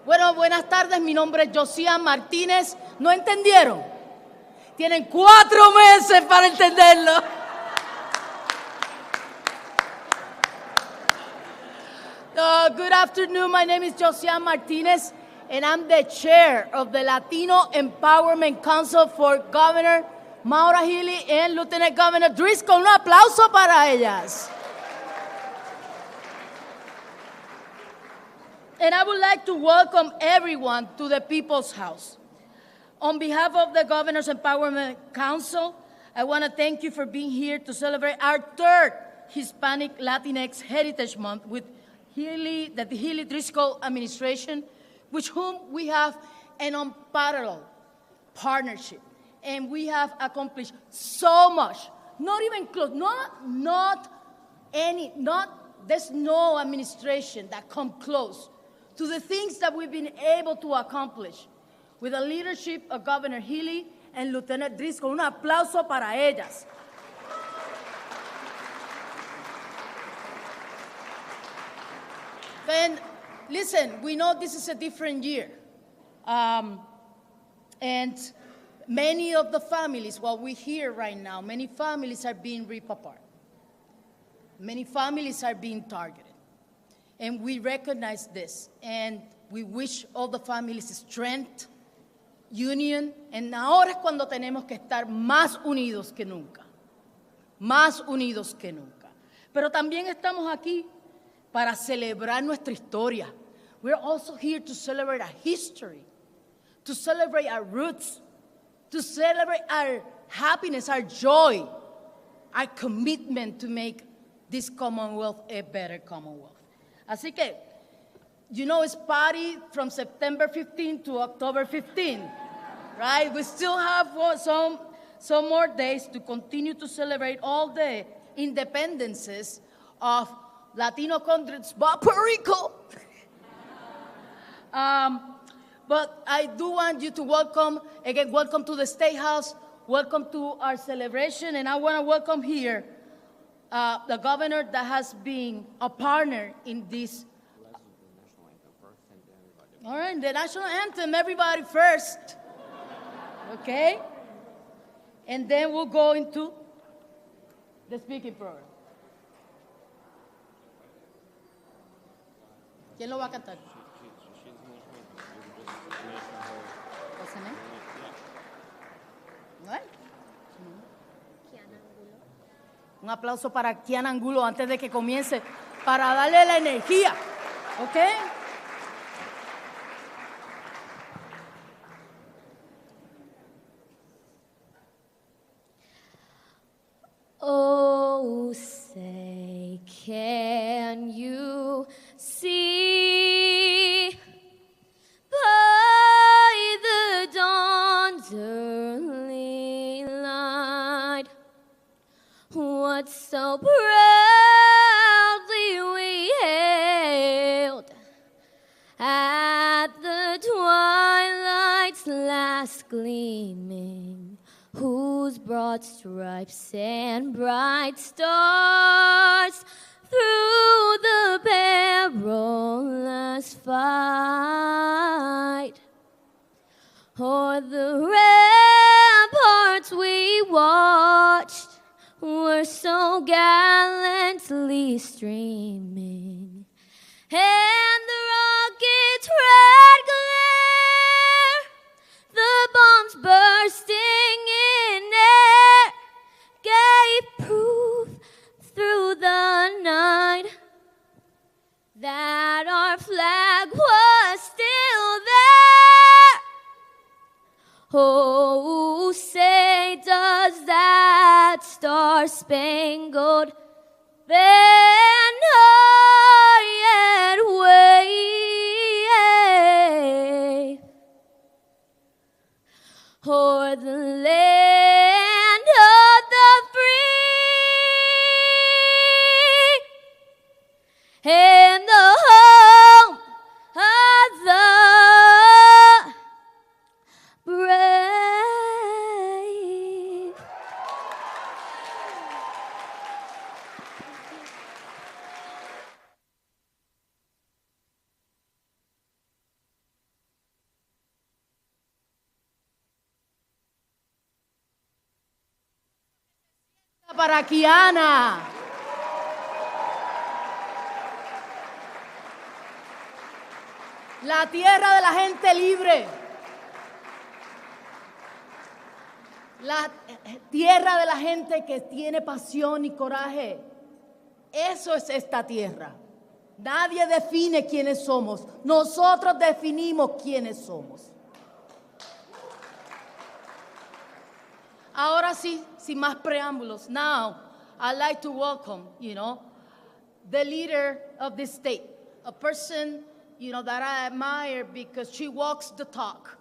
Bueno, buenas tardes, mi nombre es Josiah Martínez. ¿No entendieron? Tienen 4 meses para entenderlo. Good afternoon, my name is Josiah Martínez, and I'm the chair of the Latino Empowerment Council for Governor Maura Healey and Lieutenant Governor Driscoll. Un aplauso para ellas. And I would like to welcome everyone to the People's House. On behalf of the Governor's Empowerment Council, I want to thank you for being here to celebrate our 3rd Hispanic Latinx Heritage Month with the Healey-Driscoll administration, with whom we have an unparalleled partnership. And we have accomplished so much, not even close, there's no administration that come close to the things that we've been able to accomplish with the leadership of Governor Healey and Lieutenant Driscoll. Un aplauso para ellas. And listen, we know this is a different year. And many of the families, what we hear right now, many families are being ripped apart. Many families are being targeted. And we recognize this. And we wish all the families strength, union. And ahora es cuando tenemos que estar más unidos que nunca. Más unidos que nunca. Pero también estamos aquí para celebrar nuestra historia. We're also here to celebrate our history, to celebrate our roots, to celebrate our happiness, our joy, our commitment to make this Commonwealth a better Commonwealth. Así que, you know, it's party from September 15 to October 15, right? We still have some more days to continue to celebrate all the independences of Latino countries, but Puerto Rico. But I do want you to welcome to the State House, welcome to our celebration, and I want to welcome here the governor that has been a partner in this. All right, the national anthem, everybody first. Okay? And then we'll go into the speaking program. ¿Quién lo va a cantar? Un aplauso para Kiana Angulo antes de que comience, para darle la energía, ¿ok? Oh, say, can you see by the dawn's early light what so proudly we hailed at the twilight's last gleaming, whose broad stripes and bright stars through the perilous fight o'er the ramparts we watched were so gallantly streaming, and the rocket's red glare, the bombs bursting in air, gave proof through the night that our flag was still there. Oh, say does that star-spangled banner yet wave o'er the land of the free and the home of the brave? para Kiana. La tierra de la gente libre. La tierra de la gente que tiene pasión y coraje. Eso es esta tierra. Nadie define quiénes somos. Nosotros definimos quiénes somos. Ahora sí, sin más preámbulos. Now, I'd like to welcome, the leader of this state, a person, that I admire because she walks the talk.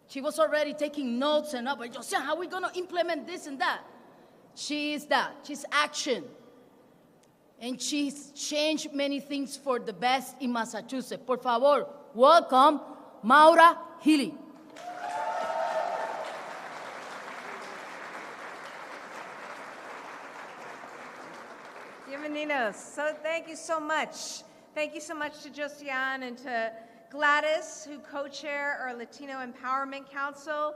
She was already taking notes and up, how are we going to implement this and that? She is that. She's action. And she's changed many things for the best in Massachusetts. Por favor, welcome Maura Healey. Bienvenidos. So thank you so much. Thank you so much to Josiane and to Gladys, who co-chair our Latino Empowerment Council.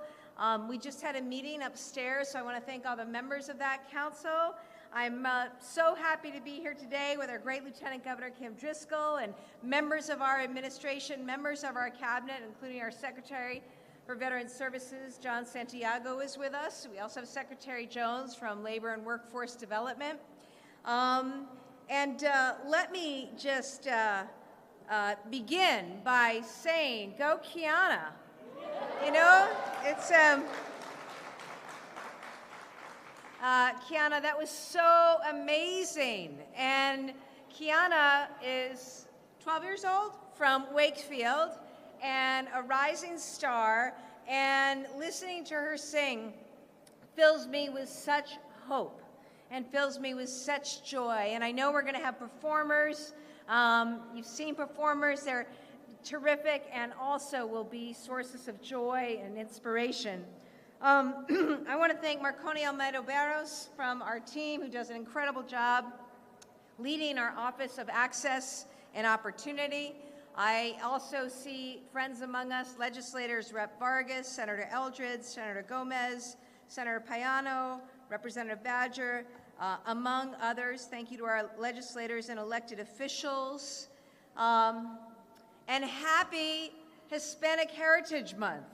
We just had a meeting upstairs, so I want to thank all the members of that council. I'm so happy to be here today with our great Lieutenant Governor Kim Driscoll and members of our administration, members of our cabinet, including our Secretary for Veteran Services, John Santiago, is with us. We also have Secretary Jones from Labor and Workforce Development. Let me just begin by saying, go Kiana. It's Kiana, that was so amazing. And Kiana is 12 years old from Wakefield and a rising star, and listening to her sing fills me with such hope and fills me with such joy. And I know we're going to have performers. You've seen performers. They're terrific and also will be sources of joy and inspiration. I want to thank Marconi Almeida Barros from our team, who does an incredible job leading our Office of Access and Opportunity. I also see friends among us, legislators Rep. Vargas, Senator Eldredge, Senator Gomez, Senator Payano, Representative Badger, among others. Thank you to our legislators and elected officials. And happy Hispanic Heritage Month.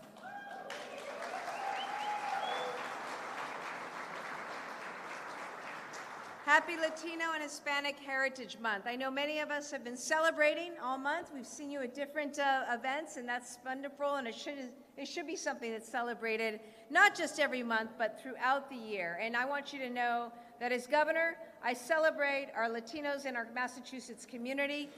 Happy Latino and Hispanic Heritage Month. I know many of us have been celebrating all month. We've seen you at different events, and that's wonderful, and it should be something that's celebrated not just every month, but throughout the year. And I want you to know that as governor, I celebrate our Latinos in our Massachusetts community.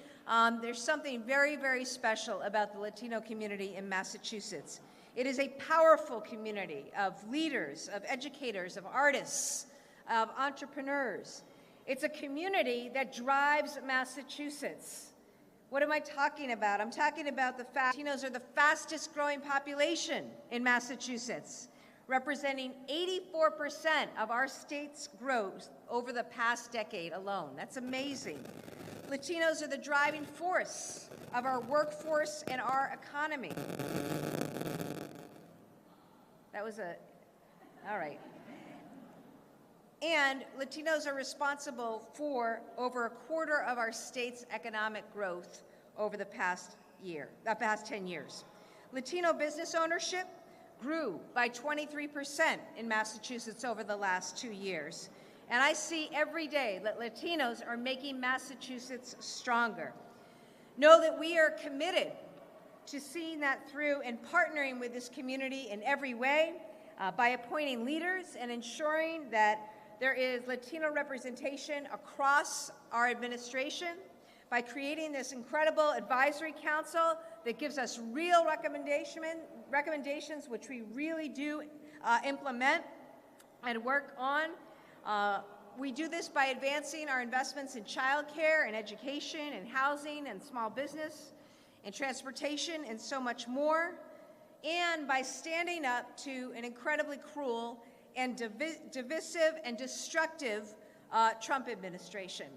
There's something very, very special about the Latino community in Massachusetts. It is a powerful community of leaders, of educators, of artists, of entrepreneurs. It's a community that drives Massachusetts. What am I talking about? I'm talking about the fact Latinos are the fastest growing population in Massachusetts, representing 84% of our state's growth over the past decade alone. That's amazing. Latinos are the driving force of our workforce and our economy. That was all right. And Latinos are responsible for over a quarter of our state's economic growth over the past 10 years. Latino business ownership grew by 23% in Massachusetts over the last 2 years. And I see every day that Latinos are making Massachusetts stronger. Know that we are committed to seeing that through and partnering with this community in every way by appointing leaders and ensuring that there is Latino representation across our administration, by creating this incredible advisory council that gives us real recommendations which we really do implement and work on. We do this by advancing our investments in childcare and education and housing and small business and transportation and so much more, and by standing up to an incredibly cruel and divisive and destructive Trump administration.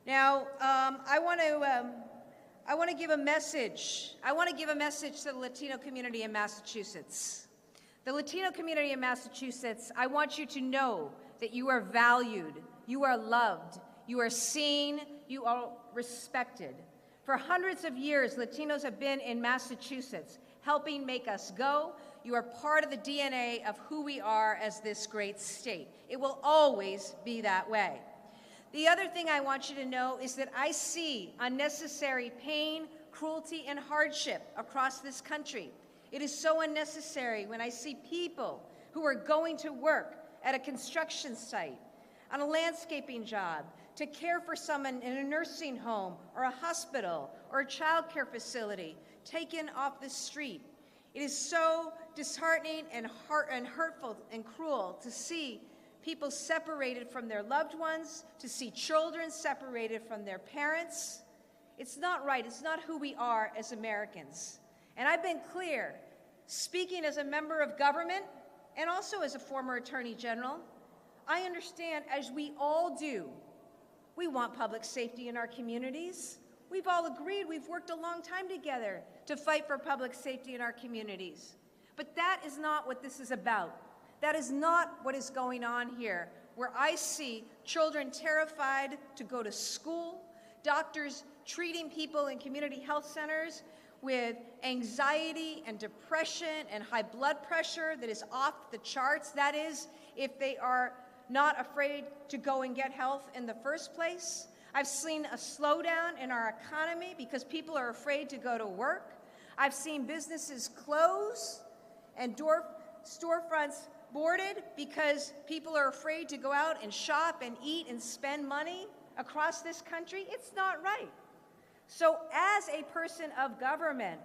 Now, I want to give a message. I want to give a message to the Latino community in Massachusetts. The Latino community in Massachusetts, I want you to know that you are valued, you are loved, you are seen, you are respected. For hundreds of years, Latinos have been in Massachusetts, helping make us go. You are part of the DNA of who we are as this great state. It will always be that way. The other thing I want you to know is that I see unnecessary pain, cruelty, and hardship across this country. It is so unnecessary when I see people who are going to work at a construction site, on a landscaping job, to care for someone in a nursing home or a hospital or a child care facility, taken off the street. It is so disheartening and hurtful and cruel to see people separated from their loved ones, to see children separated from their parents. It's not right. It's not who we are as Americans. And I've been clear, speaking as a member of government and also as a former Attorney General, I understand, as we all do, we want public safety in our communities. We've all agreed, we've worked a long time together to fight for public safety in our communities. But that is not what this is about. That is not what is going on here, where I see children terrified to go to school, doctors treating people in community health centers with anxiety and depression and high blood pressure that is off the charts. That is, if they are not afraid to go and get health in the first place. I've seen a slowdown in our economy because people are afraid to go to work. I've seen businesses close and storefronts boarded because people are afraid to go out and shop and eat and spend money across this country. It's not right. So as a person of government,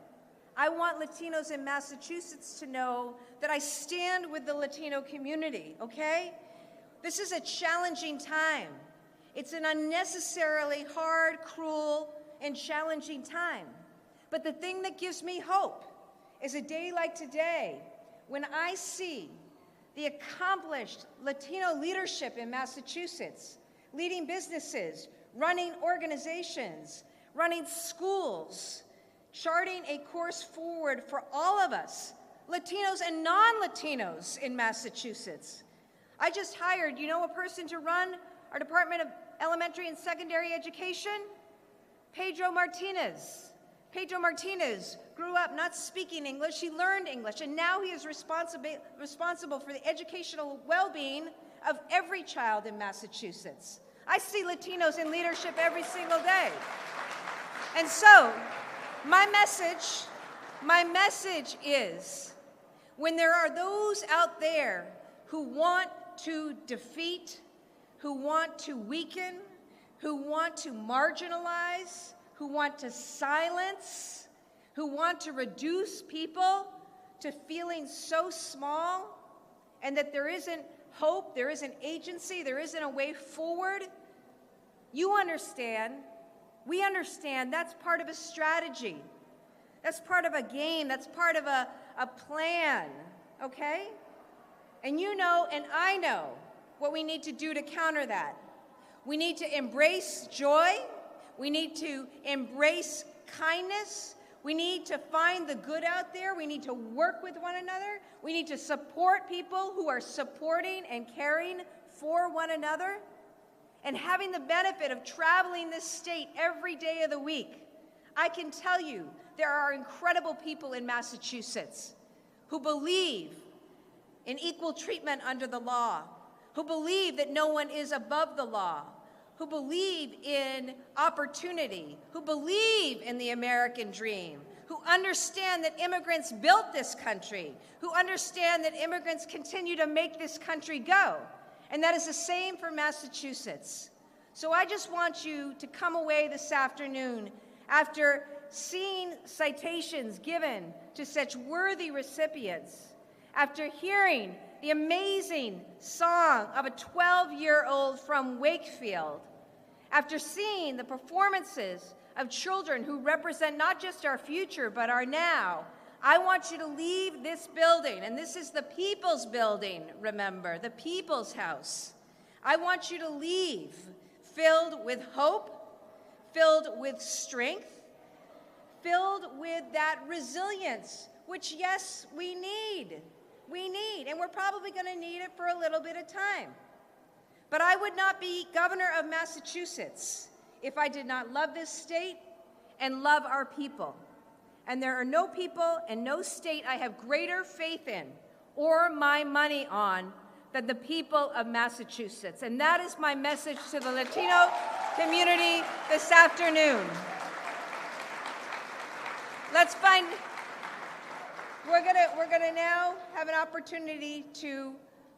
I want Latinos in Massachusetts to know that I stand with the Latino community, okay? This is a challenging time. It's an unnecessarily hard, cruel, and challenging time. But the thing that gives me hope is a day like today when I see the accomplished Latino leadership in Massachusetts, leading businesses, running organizations, running schools, charting a course forward for all of us, Latinos and non-Latinos in Massachusetts. I just hired, a person to run our Department of Elementary and Secondary Education? Pedro Martinez. Pedro Martinez grew up not speaking English, he learned English, and now he is responsible for the educational well-being of every child in Massachusetts. I see Latinos in leadership every single day. And so, my message is, when there are those out there who want to defeat, who want to weaken, who want to marginalize, who want to silence, who want to reduce people to feeling so small, and that there isn't hope, there isn't agency, there isn't a way forward, you understand, we understand that's part of a strategy. That's part of a game, that's part of a plan, okay? And you know, and I know, what we need to do to counter that. We need to embrace joy. We need to embrace kindness. We need to find the good out there. We need to work with one another. We need to support people who are supporting and caring for one another. And having the benefit of traveling this state every day of the week, I can tell you there are incredible people in Massachusetts who believe in equal treatment under the law, who believe that no one is above the law, who believe in opportunity, who believe in the American dream, who understand that immigrants built this country, who understand that immigrants continue to make this country go. And that is the same for Massachusetts. So I just want you to come away this afternoon after seeing citations given to such worthy recipients, after hearing the amazing song of a 12-year-old from Wakefield, after seeing the performances of children who represent not just our future, but our now, I want you to leave this building, and this is the People's Building, remember, the People's House. I want you to leave filled with hope, filled with strength, filled with that resilience, which, yes, we need, and we're probably going to need it for a little bit of time. But I would not be governor of Massachusetts if I did not love this state and love our people. And there are no people and no state I have greater faith in or my money on than the people of Massachusetts. And that is my message to the Latino community this afternoon. We're gonna now have an opportunity to,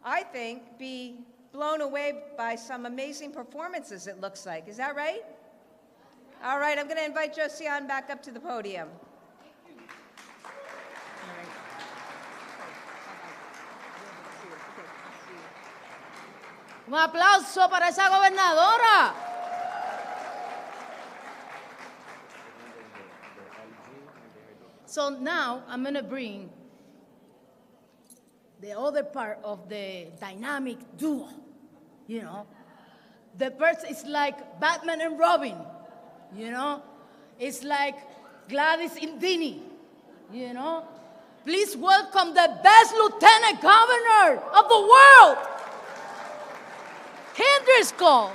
I think, be blown away by some amazing performances, it looks like. Is that right? All right, I'm gonna invite Josiane back up to the podium. Un aplauso para esa gobernadora. So now I'm going to bring the other part of the dynamic duo, you know. The person is like Batman and Robin, you know. It's like Gladys and Dini, you know. Please welcome the best lieutenant governor of the world, Healey-Driscoll.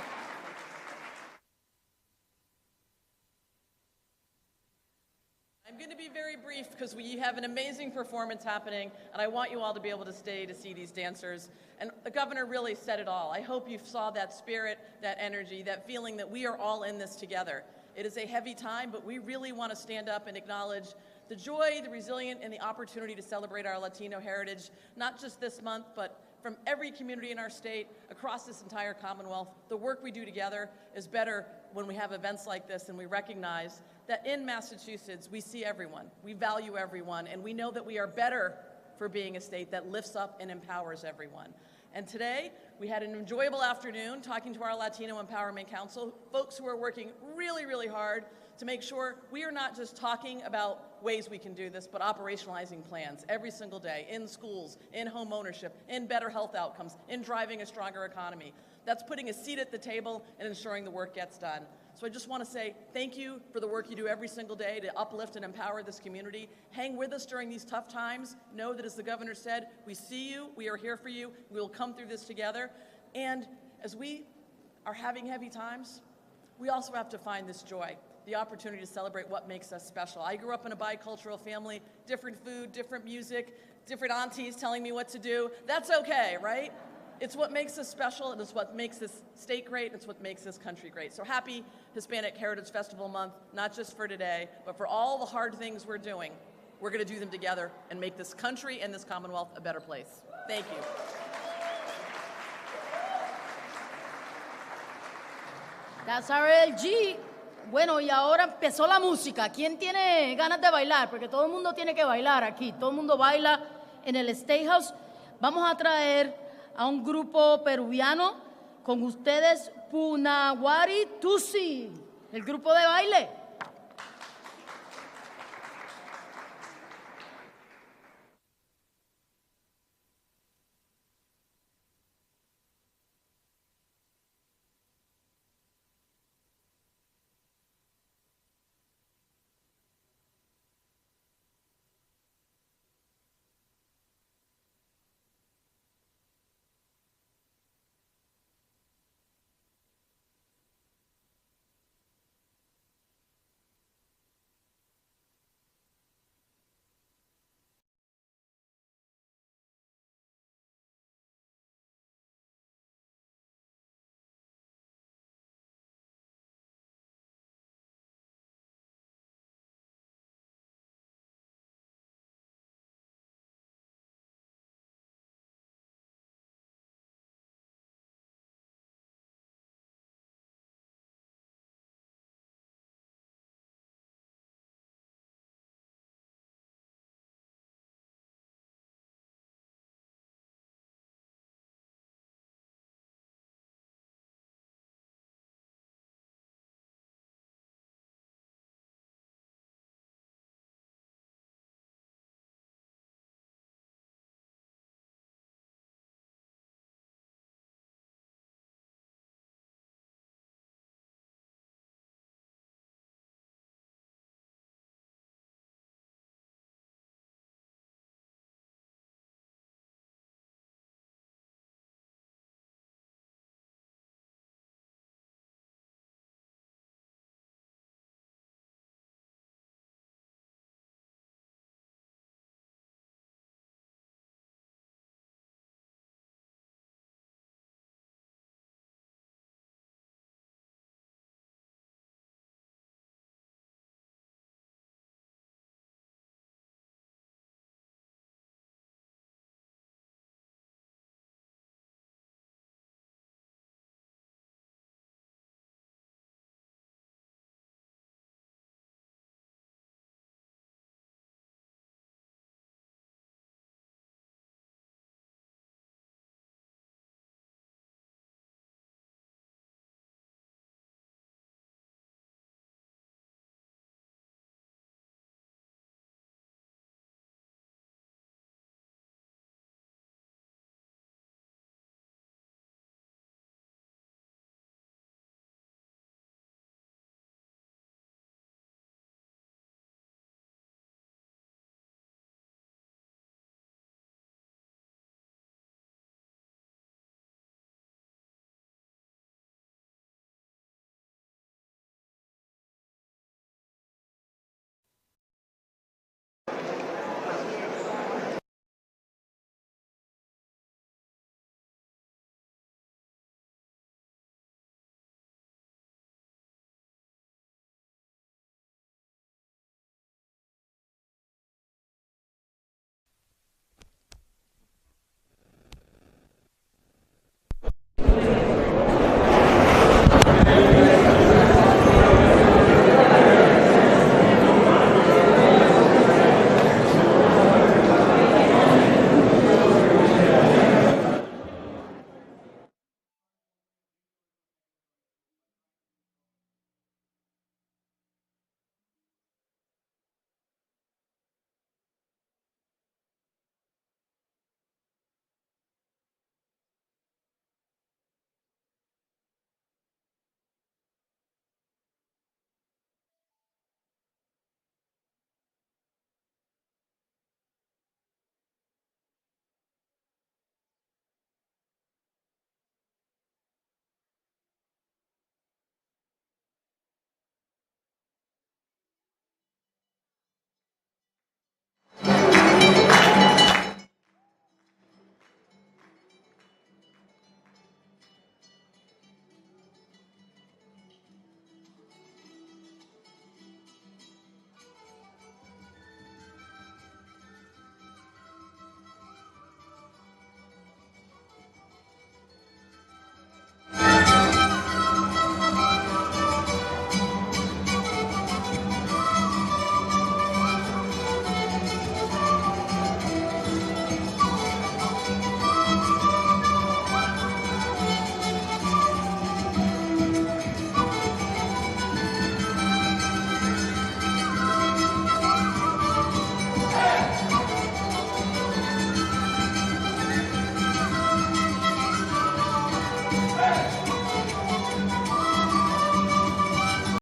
I'm going to be very brief because we have an amazing performance happening, and I want you all to be able to stay to see these dancers. And the governor really said it all. I hope you saw that spirit, that energy, that feeling that we are all in this together. It is a heavy time, but we really want to stand up and acknowledge the joy, the resilience, and the opportunity to celebrate our Latino heritage, not just this month, but from every community in our state, across this entire Commonwealth. The work we do together is better when we have events like this, and we recognize that in Massachusetts, we see everyone, we value everyone, and we know that we are better for being a state that lifts up and empowers everyone. And today, we had an enjoyable afternoon talking to our Latino Empowerment Council, folks who are working really, really hard to make sure we are not just talking about ways we can do this, but operationalizing plans every single day in schools, in home ownership, in better health outcomes, in driving a stronger economy. That's putting a seat at the table and ensuring the work gets done. So I just want to say thank you for the work you do every single day to uplift and empower this community. Hang with us during these tough times. Know that, as the governor said, we see you, we are here for you, we will come through this together. And as we are having heavy times, we also have to find this joy, the opportunity to celebrate what makes us special. I grew up in a bicultural family, different food, different music, different aunties telling me what to do. That's okay, right? It's what makes us special, and it's what makes this state great, and it's what makes this country great. So happy Hispanic Heritage Festival Month, not just for today, but for all the hard things we're doing. We're going to do them together and make this country and this Commonwealth a better place. Thank you. That's RLG. Bueno, y ahora empezó la música. ¿Quién tiene ganas de bailar? Porque todo el mundo tiene que bailar aquí. Todo el mundo baila en el State House. Vamos a traer a un grupo peruviano con ustedes, Punaguari Tusi, el grupo de baile.